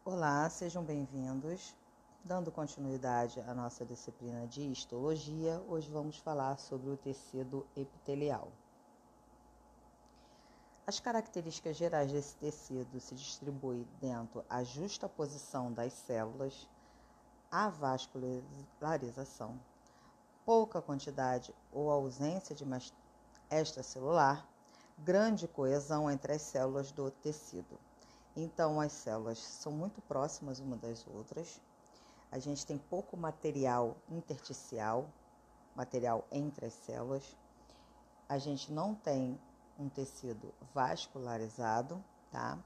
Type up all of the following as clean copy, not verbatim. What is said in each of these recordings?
Olá, sejam bem-vindos. Dando continuidade à nossa disciplina de histologia, hoje vamos falar sobre o tecido epitelial. As características gerais desse tecido se distribuem dentro da justaposição das células, a vascularização, pouca quantidade ou ausência de massa extracelular, grande coesão entre as células do tecido. Então, as células são muito próximas umas das outras. A gente tem pouco material intersticial, material entre as células. A gente não tem um tecido vascularizado, tá?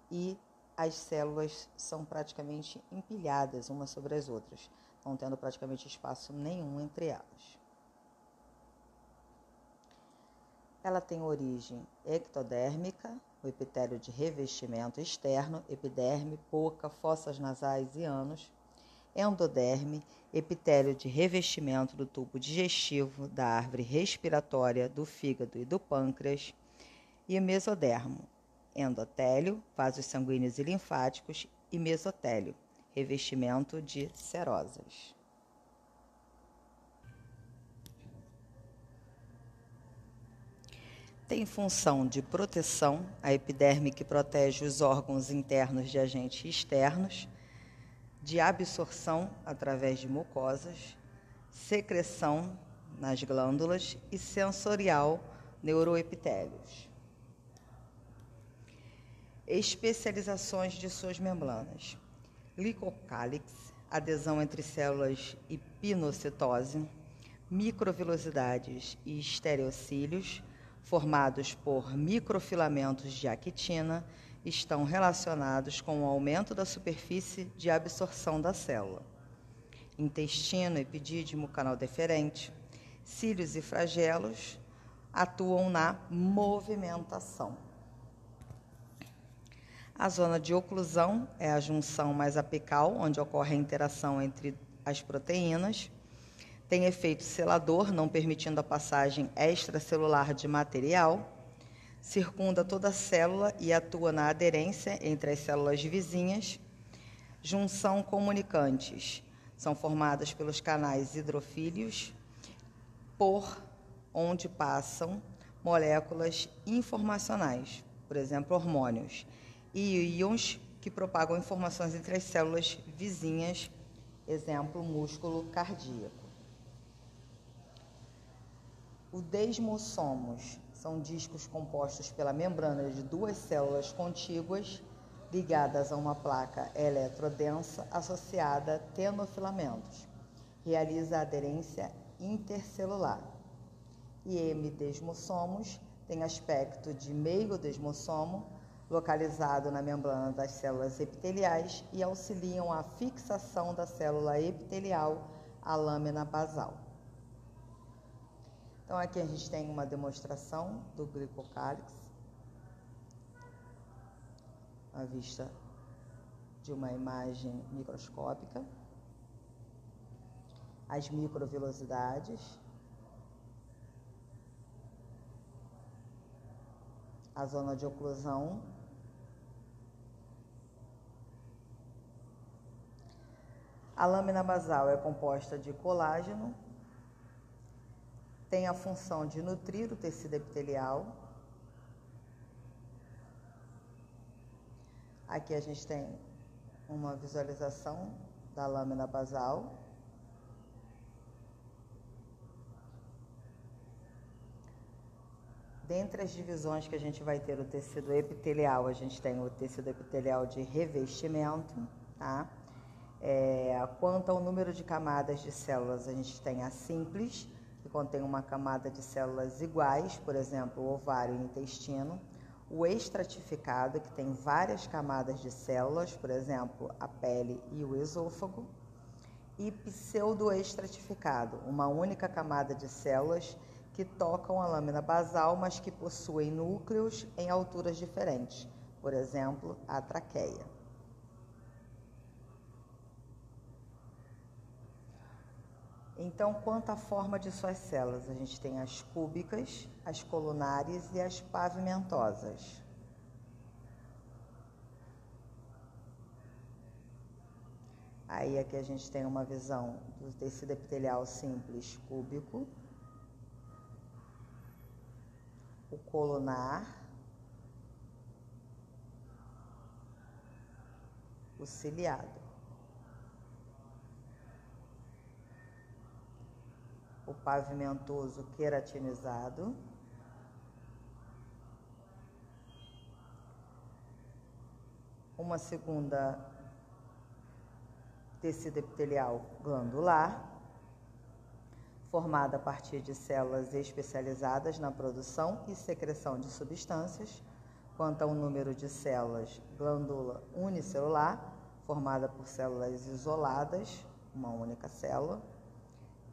E as células são praticamente empilhadas umas sobre as outras, não tendo praticamente espaço nenhum entre elas. Ela tem origem ectodérmica, o epitélio de revestimento externo, epiderme, boca, fossas nasais e ânus. Endoderme, epitélio de revestimento do tubo digestivo, da árvore respiratória, do fígado e do pâncreas. E mesodermo, endotélio, vasos sanguíneos e linfáticos, e mesotélio, revestimento de serosas. Tem função de proteção, a epiderme que protege os órgãos internos de agentes externos, de absorção através de mucosas, secreção nas glândulas e sensorial neuroepitélios. Especializações de suas membranas: glicocálix, adesão entre células e pinocitose, microvilosidades e estereocílios, formados por microfilamentos de actina, estão relacionados com o aumento da superfície de absorção da célula. Intestino, epidídimo, canal deferente, cílios e flagelos atuam na movimentação. A zona de oclusão é a junção mais apical, onde ocorre a interação entre as proteínas. Tem efeito selador, não permitindo a passagem extracelular de material. Circunda toda a célula e atua na aderência entre as células vizinhas. Junção comunicantes. São formadas pelos canais hidrofílios, por onde passam moléculas informacionais, por exemplo, hormônios, e íons que propagam informações entre as células vizinhas, exemplo, músculo cardíaco. O desmossomos são discos compostos pela membrana de duas células contíguas ligadas a uma placa eletrodensa associada a tenofilamentos. Realiza a aderência intercelular. E hemidesmossomos tem aspecto de meio-desmossomo, localizado na membrana das células epiteliais e auxiliam a fixação da célula epitelial à lâmina basal. Então, aqui a gente tem uma demonstração do glicocálix, à vista de uma imagem microscópica, as microvilosidades, a zona de oclusão, a lâmina basal é composta de colágeno, tem a função de nutrir o tecido epitelial. Aqui a gente tem uma visualização da lâmina basal. Dentre as divisões que a gente vai ter o tecido epitelial, a gente tem o tecido epitelial de revestimento, tá? Quanto ao número de camadas de células, a gente tem a simples, que contém uma camada de células iguais, por exemplo, o ovário e o intestino. O estratificado, que tem várias camadas de células, por exemplo, a pele e o esôfago. E pseudoestratificado, uma única camada de células que tocam a lâmina basal, mas que possuem núcleos em alturas diferentes, por exemplo, a traqueia. Então, quanto à forma de suas células, a gente tem as cúbicas, as colunares e as pavimentosas. Aí aqui a gente tem uma visão do tecido epitelial simples cúbico, o colunar, o ciliado. O pavimentoso queratinizado, uma segunda tecido epitelial glandular, formada a partir de células especializadas na produção e secreção de substâncias. Quanto ao número de células, glândula unicelular, formada por células isoladas, uma única célula,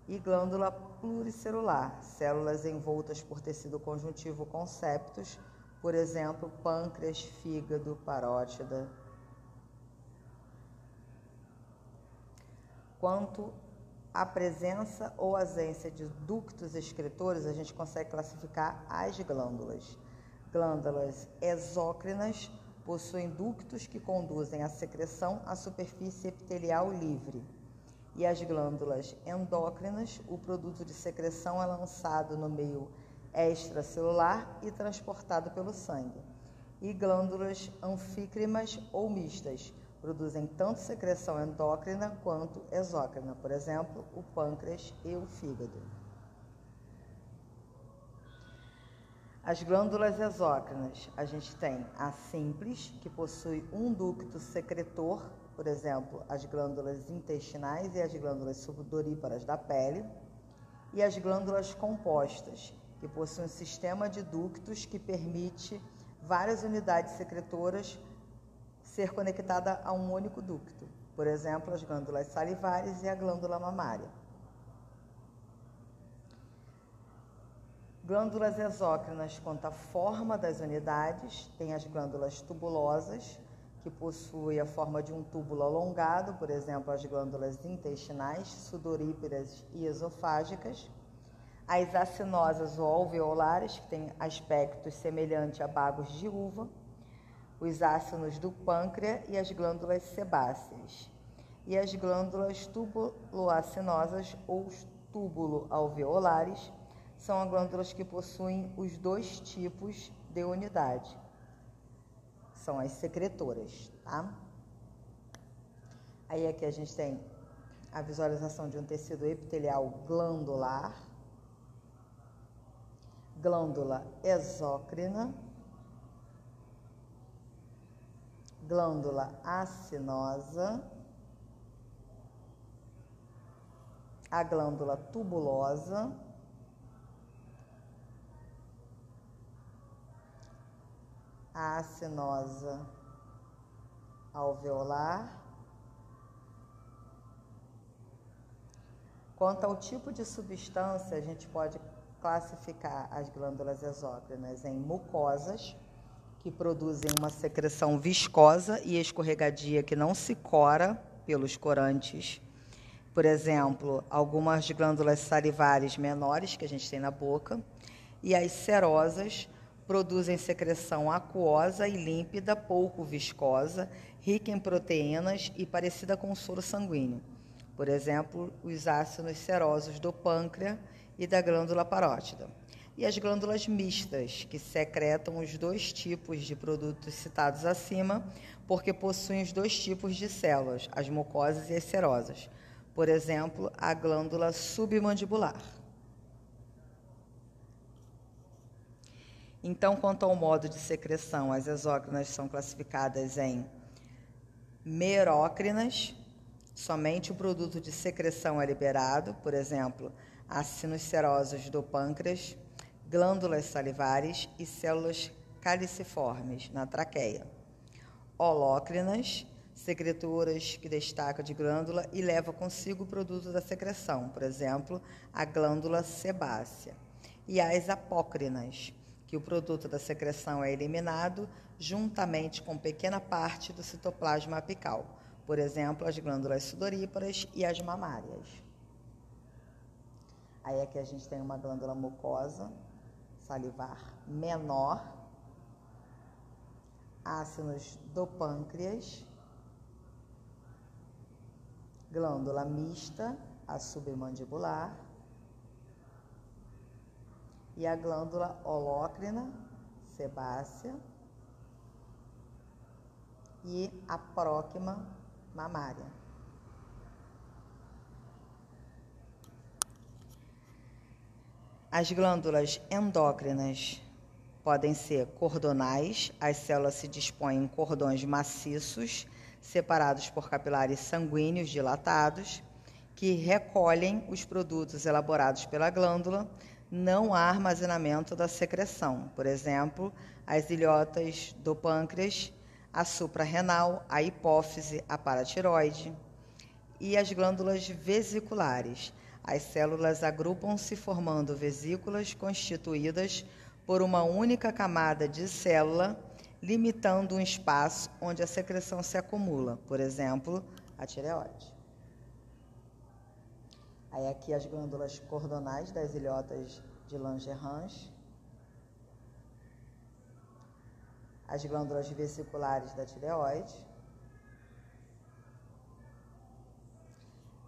e glândula pluricelular, células envoltas por tecido conjuntivo com septos, por exemplo, pâncreas, fígado, parótida. Quanto à presença ou ausência de ductos excretores, a gente consegue classificar as glândulas. Glândulas exócrinas possuem ductos que conduzem a secreção à superfície epitelial livre. E as glândulas endócrinas, o produto de secreção é lançado no meio extracelular e transportado pelo sangue. E glândulas anfícrimas ou mistas, produzem tanto secreção endócrina quanto exócrina, por exemplo, o pâncreas e o fígado. As glândulas exócrinas, a gente tem a simples, que possui um ducto secretor, por exemplo, as glândulas intestinais e as glândulas sudoríparas da pele, e as glândulas compostas, que possuem um sistema de ductos que permite várias unidades secretoras ser conectada a um único ducto, por exemplo, as glândulas salivares e a glândula mamária. Glândulas exócrinas, quanto à forma das unidades, tem as glândulas tubulosas, que possuem a forma de um túbulo alongado, por exemplo, as glândulas intestinais, sudoríparas e esofágicas. As acinosas ou alveolares, que têm aspectos semelhantes a bagos de uva. Os ácinos do pâncreas e as glândulas sebáceas. E as glândulas tubuloacinosas ou túbulo-alveolares são as glândulas que possuem os dois tipos de unidade. São as secretoras, tá? Aí aqui a gente tem a visualização de um tecido epitelial glandular, glândula exócrina, glândula acinosa, a glândula tubulosa, a acinosa alveolar. Quanto ao tipo de substância, a gente pode classificar as glândulas exócrinas em mucosas, que produzem uma secreção viscosa e escorregadia que não se cora pelos corantes. Por exemplo, algumas glândulas salivares menores que a gente tem na boca, e as serosas produzem secreção aquosa e límpida, pouco viscosa, rica em proteínas e parecida com o soro sanguíneo. Por exemplo, os ácidos serosos do pâncreas e da glândula parótida. E as glândulas mistas, que secretam os dois tipos de produtos citados acima, porque possuem os dois tipos de células, as mucosas e as serosas. Por exemplo, a glândula submandibular. Então, quanto ao modo de secreção, as exócrinas são classificadas em merócrinas, somente o produto de secreção é liberado, por exemplo, ácidos serosos do pâncreas, glândulas salivares e células caliciformes na traqueia. Holócrinas, secretoras que destacam de glândula e levam consigo o produto da secreção, por exemplo, a glândula sebácea. E as apócrinas, que o produto da secreção é eliminado juntamente com pequena parte do citoplasma apical, por exemplo, as glândulas sudoríparas e as mamárias. Aí aqui a gente tem uma glândula mucosa, salivar menor, ácidos do pâncreas, glândula mista, a submandibular, e a glândula holócrina, sebácea, e a próquima mamária. As glândulas endócrinas podem ser cordonais, as células se dispõem em cordões maciços, separados por capilares sanguíneos dilatados, que recolhem os produtos elaborados pela glândula. Não há armazenamento da secreção, por exemplo, as ilhotas do pâncreas, a suprarrenal, a hipófise, a paratiroide. E as glândulas vesiculares. As células agrupam-se formando vesículas constituídas por uma única camada de célula, limitando um espaço onde a secreção se acumula, por exemplo, a tireoide. Aí aqui as glândulas cordonais das ilhotas de Langerhans, as glândulas vesiculares da tireoide,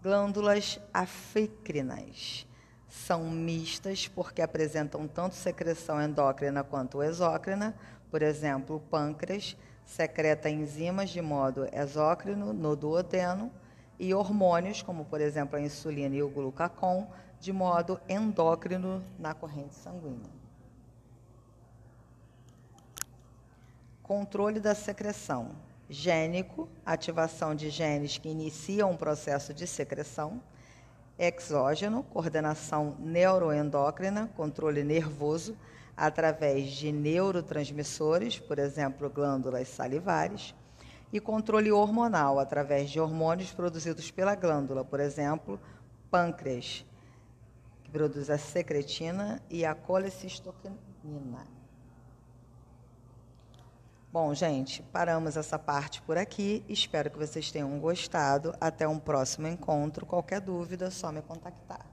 glândulas afrícrinas. São mistas porque apresentam tanto secreção endócrina quanto exócrina. Por exemplo, o pâncreas secreta enzimas de modo exócrino no duodeno e hormônios, como por exemplo a insulina e o glucagon, de modo endócrino na corrente sanguínea. Controle da secreção. Gênico, ativação de genes que iniciam um processo de secreção. Exógeno, coordenação neuroendócrina, controle nervoso através de neurotransmissores, por exemplo, glândulas salivares. E controle hormonal através de hormônios produzidos pela glândula, por exemplo, pâncreas, que produz a secretina e a colecistoquinina. Bom, gente, paramos essa parte por aqui. Espero que vocês tenham gostado. Até um próximo encontro. Qualquer dúvida, é só me contactar.